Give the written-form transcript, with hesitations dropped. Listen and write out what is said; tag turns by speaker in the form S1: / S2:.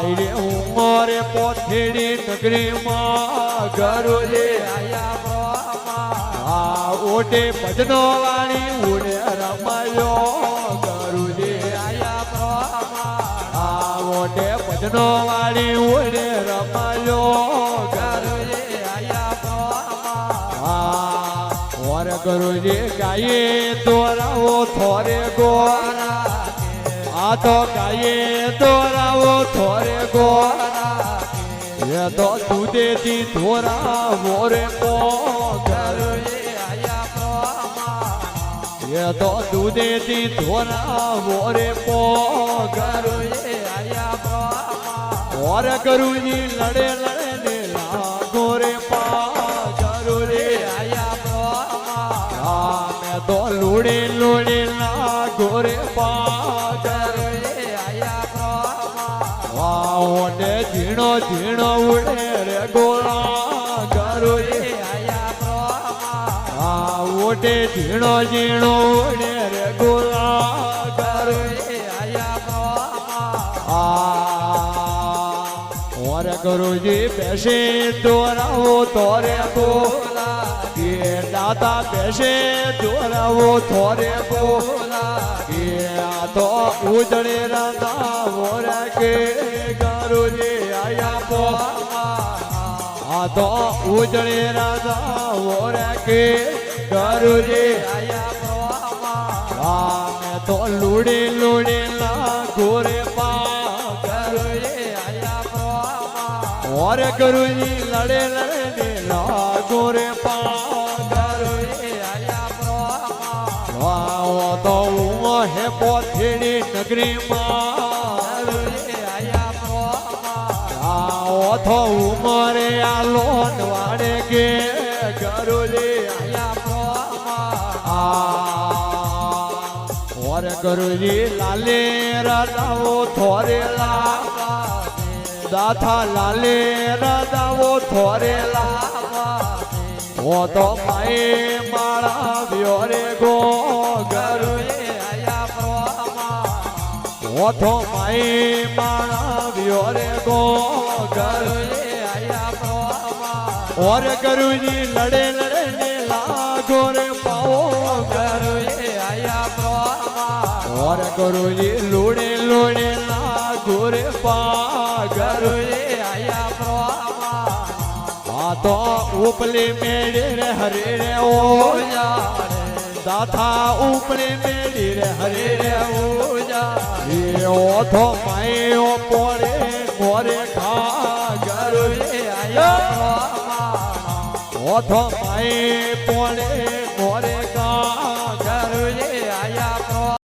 S1: ઉમરે પોથેડી નગરી માં ગરુજી આ ઓટે ભજનો વાળી ઉડે રમાયો ગરુજી આ ઓટે ભજનો વાળી ઉડે રમાયો ગરુજી ઓર ગરુજી ગાયે દોરાવો થોરે ગોરા આ તો ગાયે દોરાવો થોરે ગોરા એ તો દૂધેથી ધોરાવો રે પો ગરુજી એ તો દૂધેથી ધોરાવો રે પો ગરુજી ઓર ગરુજી લડે લડે ને લાગો રે પા ગરુજી મેં તો લોડે લોડે લાગો રે પા ગરુજી વાઓને ઝીણો ઝીણો ઉડે રે ગોળા ગરુજી ઓટે ઝીણો ઝીણો ઉડે રે ગોળા ગરુજી ઓર ગરુજી બેસે દોરાવો તોરે બોલા કે દાદા બેસે દોરાવો થોરે બોલા કે આ તો ઉજળે રાધા મોરા કે ગરુજી આયા પો આ તો ઉજળે રાધા મોરા કે ગરુજી મેં તો લૂડે લૂડે લાગો રે પા ગરુજી ઓર ગરુજી લડે લડે ને લાગો રે પા ગરુજી વાઓ તો હે પોથેડી નગરી માં આવો તો ઉમરે આ લોન વાડે કે ગરુજી ઓર ગરુજી લાલે રાધાઓ થોરેલા દાથા લાલે રાધાઓ થોરેલા ઓ તો માએ માળા વ્યો રે ગો ગરુજી ઓ તો માએ માળા વ્યો રે ગો ગરુજી ઓર ગરુજી લડે લડે ને લાગો રે પાઓ ગરુજી ઓર ગરુજી લોડે લોડે લાગો રે પા ગરુજી આ તો ઉપલે મેળે રે હરે રે ઓ દાથા ઉપલે મેળી રે હરે રે ઓ એ ઓથો માયો પોડે મોરે ખા ગરુજી ઓથો માય પોડે મોરે